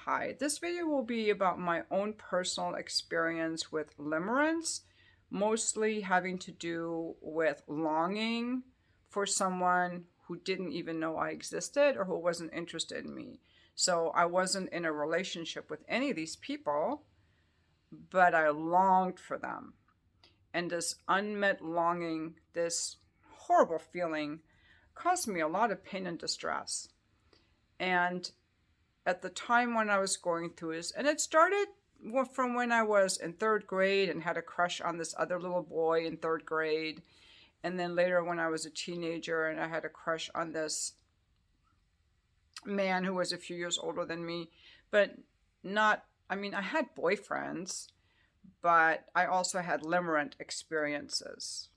Hi, this video will be about my own personal experience with limerence, mostly having to do with longing for someone who didn't even know I existed or who wasn't interested in me. So I wasn't in a relationship with any of these people, but I longed for them. And this unmet longing, this horrible feeling, caused me a lot of pain and distress. And at the time when I was going through this, and it started from when I was in third grade and had a crush on this other little boy in third grade. And then later when I was a teenager and I had a crush on this man who was a few years older than me, but not, I mean, I had boyfriends, but I also had limerent experiences.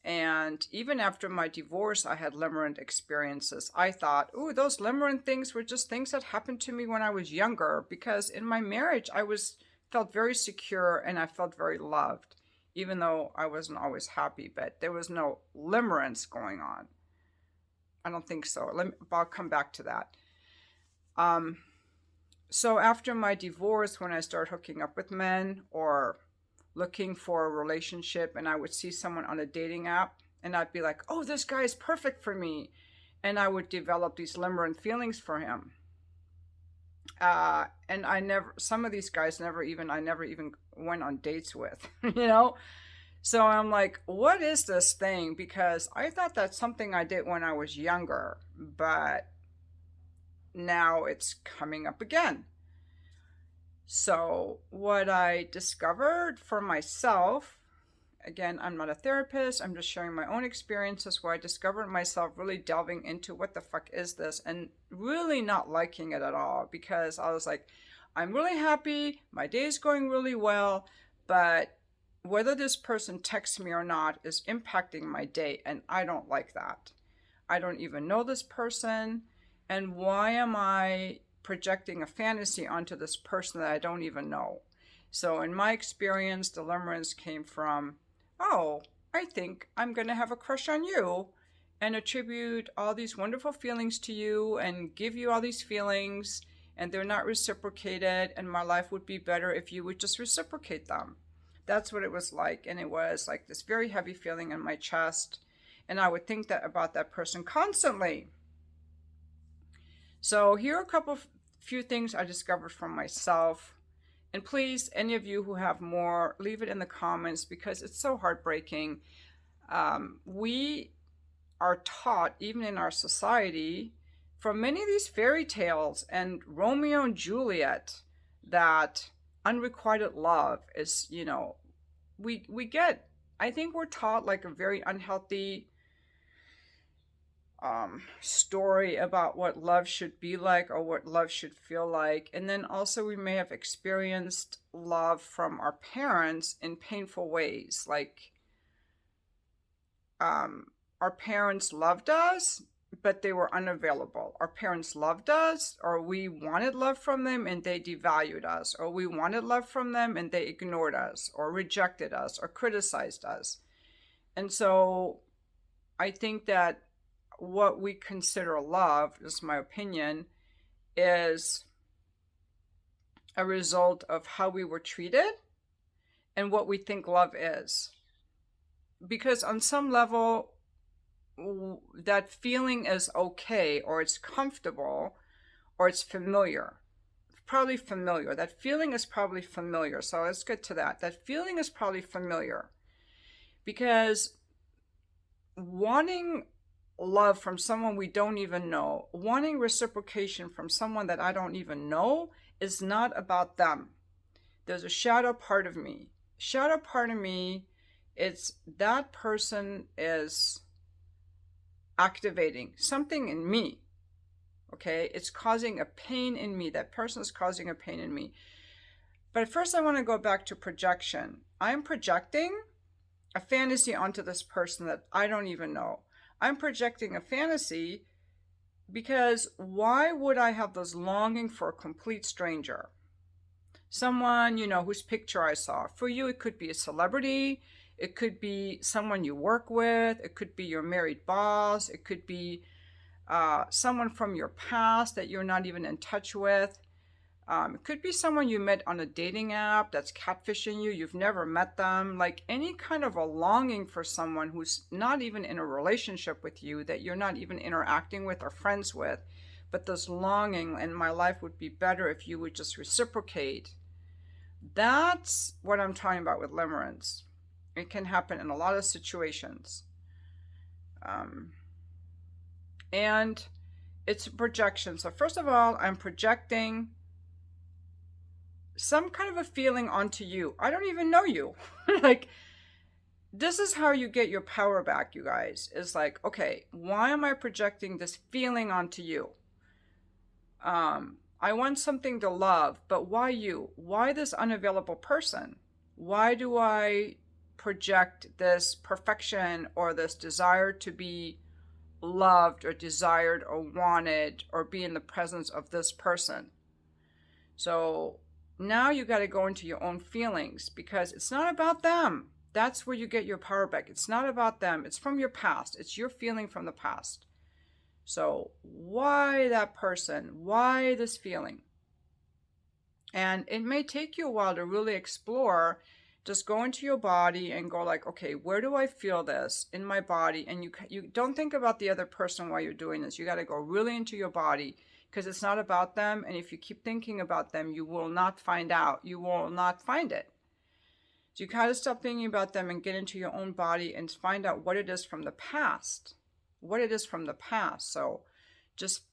And even after my divorce, I had limerent experiences. I thought, ooh, those limerent things were just things that happened to me when I was younger, because in my marriage, felt very secure and I felt very loved, even though I wasn't always happy, but there was no limerence going on. I don't think so. I'll come back to that. So after my divorce, when I started hooking up with men or looking for a relationship, and I would see someone on a dating app and I'd be like, oh, this guy is perfect for me. And I would develop these limerent feelings for him. And some of these guys I never even went on dates with, you know? So I'm like, what is this thing? Because I thought that's something I did when I was younger, but now it's coming up again. So what I discovered for myself, again, I'm not a therapist, I'm just sharing my own experiences where I discovered myself really delving into what the fuck is this and really not liking it at all, because I was like, I'm really happy, my day is going really well, but whether this person texts me or not is impacting my day, and I don't like that. I don't even know this person, and why am I projecting a fantasy onto this person that I don't even know? So in my experience, the limerence came from, oh, I think I'm going to have a crush on you and attribute all these wonderful feelings to you and give you all these feelings, and they're not reciprocated, and my life would be better if you would just reciprocate them. That's what it was like. And it was like this very heavy feeling in my chest. And I would think that about that person constantly. So here are few things I discovered from myself. And please, any of you who have more, leave it in the comments, because it's so heartbreaking. We are taught, even in our society, from many of these fairy tales and Romeo and Juliet, that unrequited love is, I think we're taught like a very unhealthy story about what love should be like or what love should feel like. And then also we may have experienced love from our parents in painful ways. Like our parents loved us, but they were unavailable. Our parents loved us, or we wanted love from them and they devalued us, or we wanted love from them and they ignored us or rejected us or criticized us. And so I think that what we consider love, this is my opinion, is a result of how we were treated and what we think love is. Because on some level, that feeling is okay, or it's comfortable, or it's familiar. Probably familiar. That feeling is probably familiar. So let's get to that. That feeling is probably familiar. Because wanting love from someone we don't even know, wanting reciprocation from someone that I don't even know, is not about them. There's a shadow part of me. Shadow part of me, it's that person is activating something in me. Okay, it's causing a pain in me. That person is causing a pain in me. But first I want to go back to projection. I'm projecting a fantasy onto this person that I don't even know. I'm projecting a fantasy because why would I have this longing for a complete stranger? Someone, whose picture I saw. For you, it could be a celebrity. It could be someone you work with. It could be your married boss. It could be someone from your past that you're not even in touch with. It could be someone you met on a dating app that's catfishing you. You've never met them. Like any kind of a longing for someone who's not even in a relationship with you, that you're not even interacting with or friends with, but this longing, and my life would be better if you would just reciprocate. That's what I'm talking about with limerence. It can happen in a lot of situations. And it's a projection. So first of all, I'm projecting some kind of a feeling onto you. I don't even know you. Like, this is how you get your power back, you guys. Is like, okay, why am I projecting this feeling onto you? I want something to love, but why you? Why this unavailable person? Why do I project this perfection or this desire to be loved or desired or wanted or be in the presence of this person? So now you got to go into your own feelings, because it's not about them. That's where you get your power back. It's not about them. It's from your past. It's your feeling from the past. So why that person? Why this feeling? And it may take you a while to really explore. Just go into your body and go like, okay, where do I feel this in my body? And you don't think about the other person while you're doing this. You got to go really into your body, because it's not about them. And if you keep thinking about them, you will not find out. You will not find it. So you got to stop thinking about them and get into your own body and find out what it is from the past. What it is from the past. So just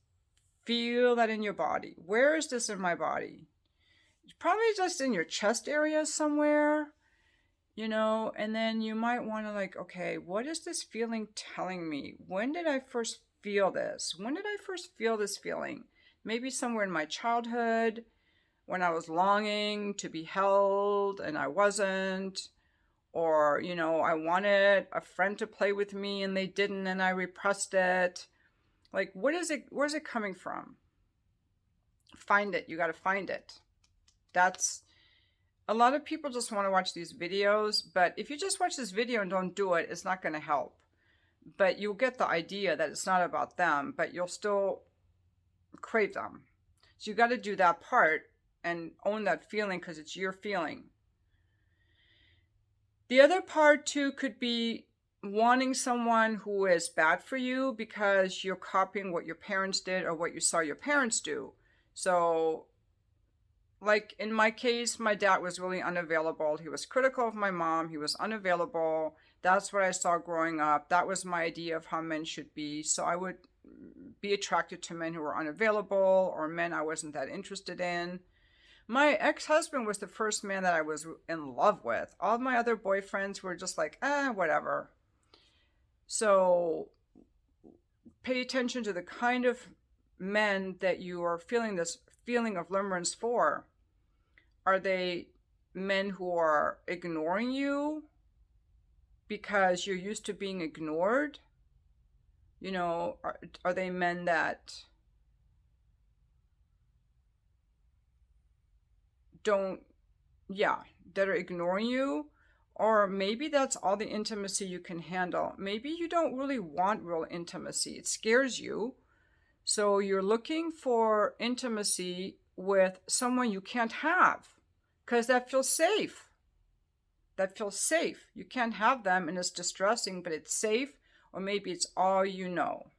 feel that in your body. Where is this in my body? It's probably just in your chest area somewhere, and then you might want to like, okay, what is this feeling telling me? When did I first feel this? When did I first feel this feeling? Maybe somewhere in my childhood, when I was longing to be held and I wasn't. Or, I wanted a friend to play with me and they didn't and I repressed it. Like, where's it coming from? Find it. You got to find it. That's, a lot of people just want to watch these videos, but if you just watch this video and don't do it, it's not going to help. But you'll get the idea that it's not about them, but you'll still crave them. So you got to do that part and own that feeling, because it's your feeling. The other part too could be wanting someone who is bad for you because you're copying what your parents did or what you saw your parents do. So, like in my case, my dad was really unavailable. He was critical of my mom. He was unavailable. That's what I saw growing up. That was my idea of how men should be. So I would be attracted to men who were unavailable or men I wasn't that interested in. My ex-husband was the first man that I was in love with. All my other boyfriends were just like, whatever. So pay attention to the kind of men that you are feeling this feeling of limerence for. Are they men who are ignoring you because you're used to being ignored? Are they men that that are ignoring you? Or maybe that's all the intimacy you can handle. Maybe you don't really want real intimacy. It scares you. So you're looking for intimacy with someone you can't have, because that feels safe. That feels safe. You can't have them and it's distressing, but it's safe. Or maybe it's all you know.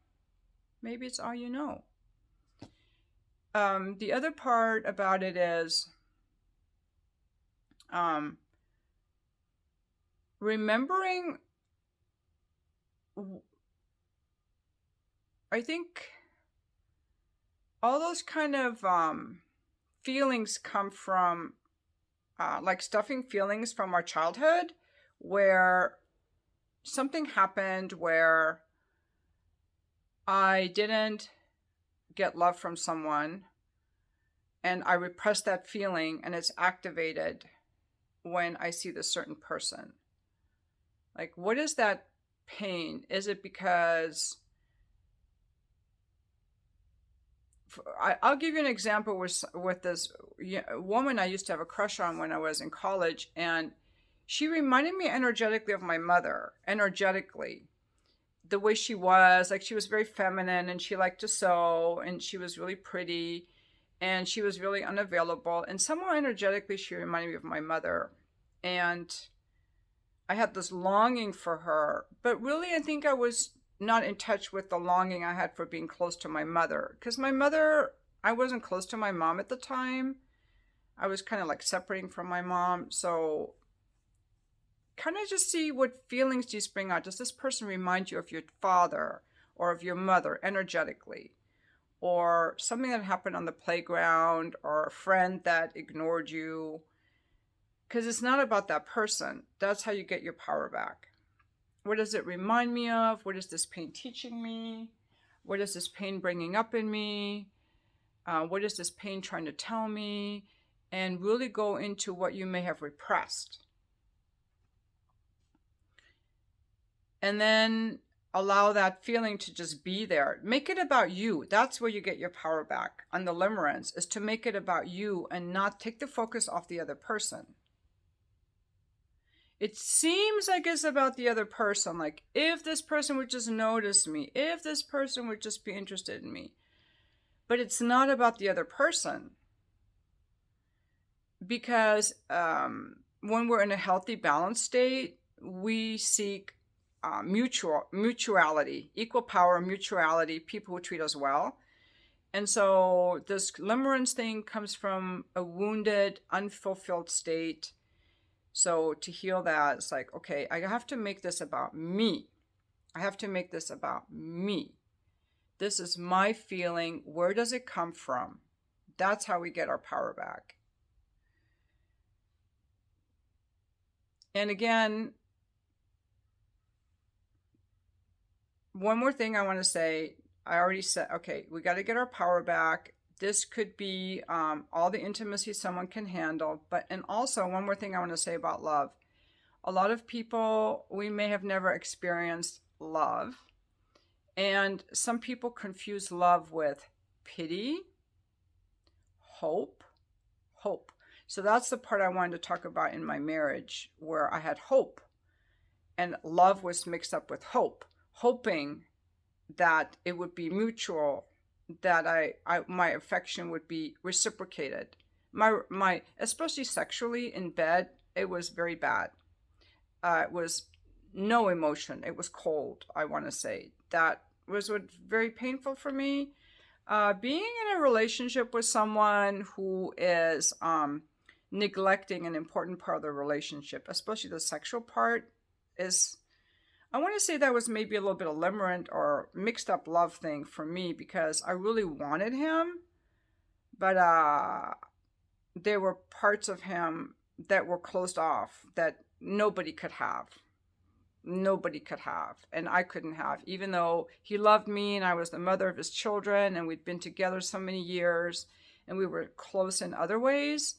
Maybe it's all you know. The other part about it is remembering, I think all those kind of feelings come from like stuffing feelings from our childhood, where something happened where I didn't get love from someone and I repressed that feeling, and it's activated when I see this certain person. Like, what is that pain? Is it because I'll give you an example with this woman I used to have a crush on when I was in college, and she reminded me energetically of my mother. Energetically, the way she was, like, she was very feminine and she liked to sew and she was really pretty. And she was really unavailable. And somehow energetically, she reminded me of my mother. And I had this longing for her. But really, I think I was not in touch with the longing I had for being close to my mother. Because my mother, I wasn't close to my mom at the time. I was kind of like separating from my mom. So kind of just see what feelings do you bring out. Does this person remind you of your father or of your mother energetically? Or something that happened on the playground, or a friend that ignored you? Because it's not about that person. That's how you get your power back. What does it remind me of? What is this pain teaching me? What is this pain bringing up in me? What is this pain trying to tell me? And really go into what you may have repressed. And then allow that feeling to just be there. Make it about you. That's where you get your power back on the limerence, is to make it about you and not take the focus off the other person. It seems like it's about the other person. Like, if this person would just notice me, if this person would just be interested in me. But it's not about the other person. Because when we're in a healthy, balanced state, we seek mutuality, equal power, mutuality, people who treat us well. And so this limerence thing comes from a wounded, unfulfilled state. So to heal that, it's like, okay, I have to make this about me. I have to make this about me. This is my feeling. Where does it come from? That's how we get our power back. And again, one more thing I want to say. I already said, okay, we got to get our power back. This could be all the intimacy someone can handle. And also, one more thing I want to say about love. A lot of people, we may have never experienced love. And some people confuse love with pity, hope. So that's the part I wanted to talk about in my marriage, where I had hope. And love was mixed up with hope. Hoping that it would be mutual, that my affection would be reciprocated. My especially sexually in bed, it was very bad. It was no emotion. It was cold, I want to say. That was very painful for me. Being in a relationship with someone who is neglecting an important part of the relationship, especially the sexual part, is, I want to say that was maybe a little bit of limerent or mixed up love thing for me, because I really wanted him, but there were parts of him that were closed off that nobody could have. And I couldn't have, even though he loved me and I was the mother of his children and we'd been together so many years and we were close in other ways.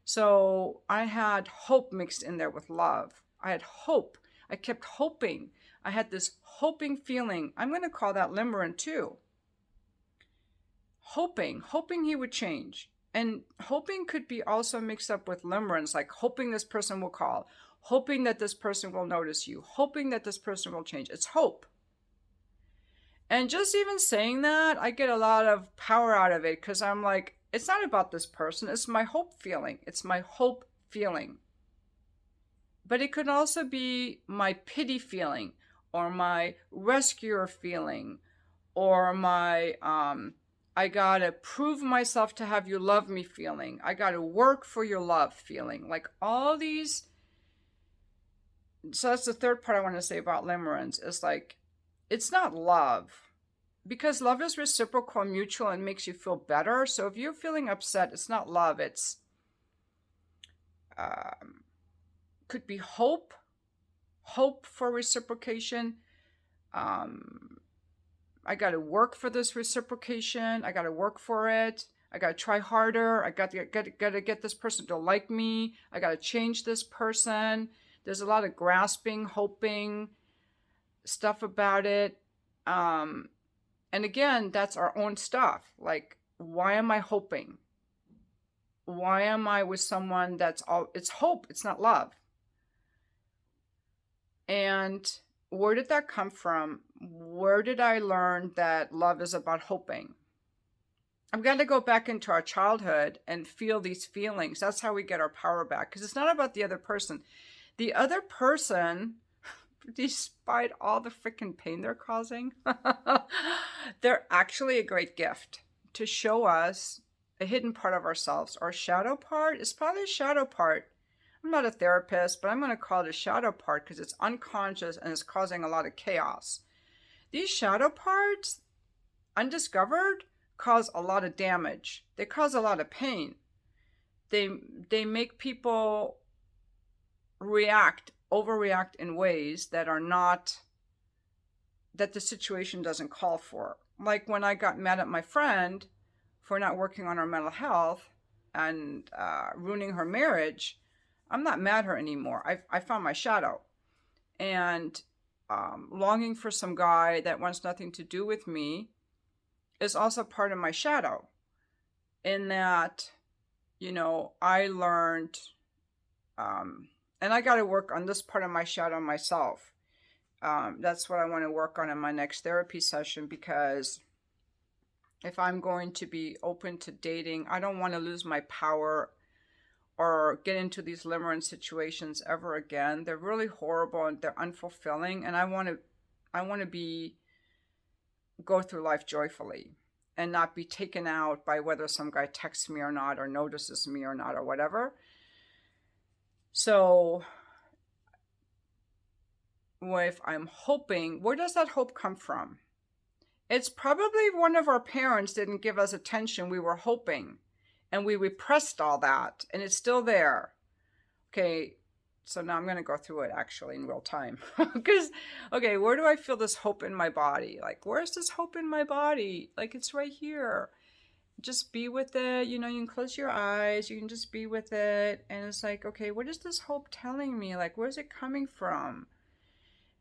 So I had hope mixed in there with love. I had hope. I kept hoping. I had this hoping feeling. I'm going to call that limerent too. Hoping he would change. And hoping could be also mixed up with limerence, like hoping this person will call, hoping that this person will notice you, hoping that this person will change. It's hope. And just even saying that, I get a lot of power out of it, because I'm like, it's not about this person. It's my hope feeling. It's my hope feeling. But it could also be my pity feeling, or my rescuer feeling, or my I gotta prove myself to have you love me feeling. I gotta work for your love feeling. Like all these. So that's the third part I want to say about limerence. Is like, it's not love. Because love is reciprocal and mutual and makes you feel better. So if you're feeling upset, it's not love. It's could be hope for reciprocation. I got to work for this reciprocation. I got to work for it. I got to try harder. I got to get this person to like me. I got to change this person. There's a lot of grasping, hoping stuff about it. And again, that's our own stuff. Like, why am I hoping? Why am I with someone it's hope, it's not love. And where did that come from? Where did I learn that love is about hoping? I've got to go back into our childhood and feel these feelings. That's how we get our power back. Because it's not about the other person. The other person, despite all the freaking pain they're causing, they're actually a great gift to show us a hidden part of ourselves. Our shadow part is probably a shadow part. I'm not a therapist, but I'm going to call it a shadow part because it's unconscious and it's causing a lot of chaos. These shadow parts, undiscovered, cause a lot of damage. They cause a lot of pain. They make people overreact in ways that are not, that the situation doesn't call for. Like when I got mad at my friend for not working on her mental health and ruining her marriage, I'm not mad at her anymore. I found my shadow. And longing for some guy that wants nothing to do with me is also part of my shadow. In that, I learned, and I got to work on this part of my shadow myself. That's what I want to work on in my next therapy session, because if I'm going to be open to dating, I don't want to lose my power or get into these limerence situations ever again. They're really horrible and they're unfulfilling, and I want to go through life joyfully and not be taken out by whether some guy texts me or not, or notices me or not, or whatever. So if I'm hoping, where does that hope come from? It's probably one of our parents didn't give us attention we were hoping, and we repressed all that, and it's still there. Okay, so now I'm going to go through it actually in real time. Because, okay, where do I feel this hope in my body? Like, where's this hope in my body? Like, it's right here. Just be with it. You can close your eyes. You can just be with it. And it's like, okay, what is this hope telling me? Like, where's it coming from?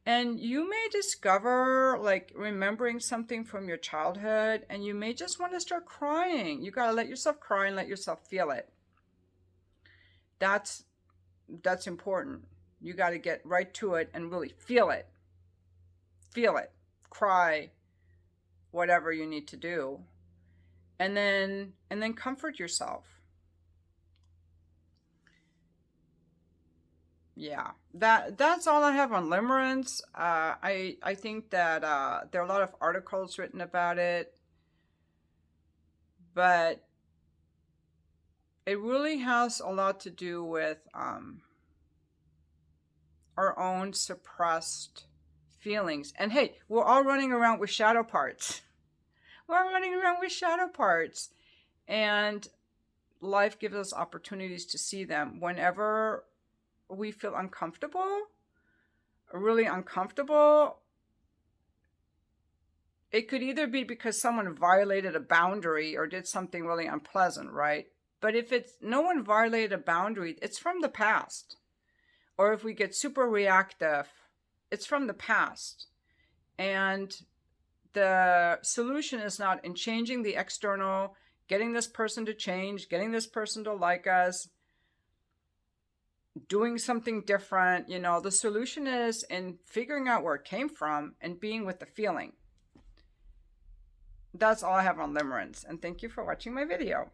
And you may discover, like, remembering something from your childhood, and you may just want to start crying. You got to let yourself cry and let yourself feel it. That's important. You got to get right to it and really feel it. Feel it. Cry. Whatever you need to do. And then comfort yourself. Yeah, that's all I have on limerence. I think that there are a lot of articles written about it, but it really has a lot to do with our own suppressed feelings. And hey, we're all running around with shadow parts. We're all running around with shadow parts, and life gives us opportunities to see them whenever we feel uncomfortable, really uncomfortable. It could either be because someone violated a boundary or did something really unpleasant, right? But if no one violated a boundary, it's from the past. Or if we get super reactive, it's from the past. And the solution is not in changing the external, getting this person to change, getting this person to like us, doing something different. The solution is in figuring out where it came from and being with the feeling. That's all I have on limerence, and thank you for watching my video.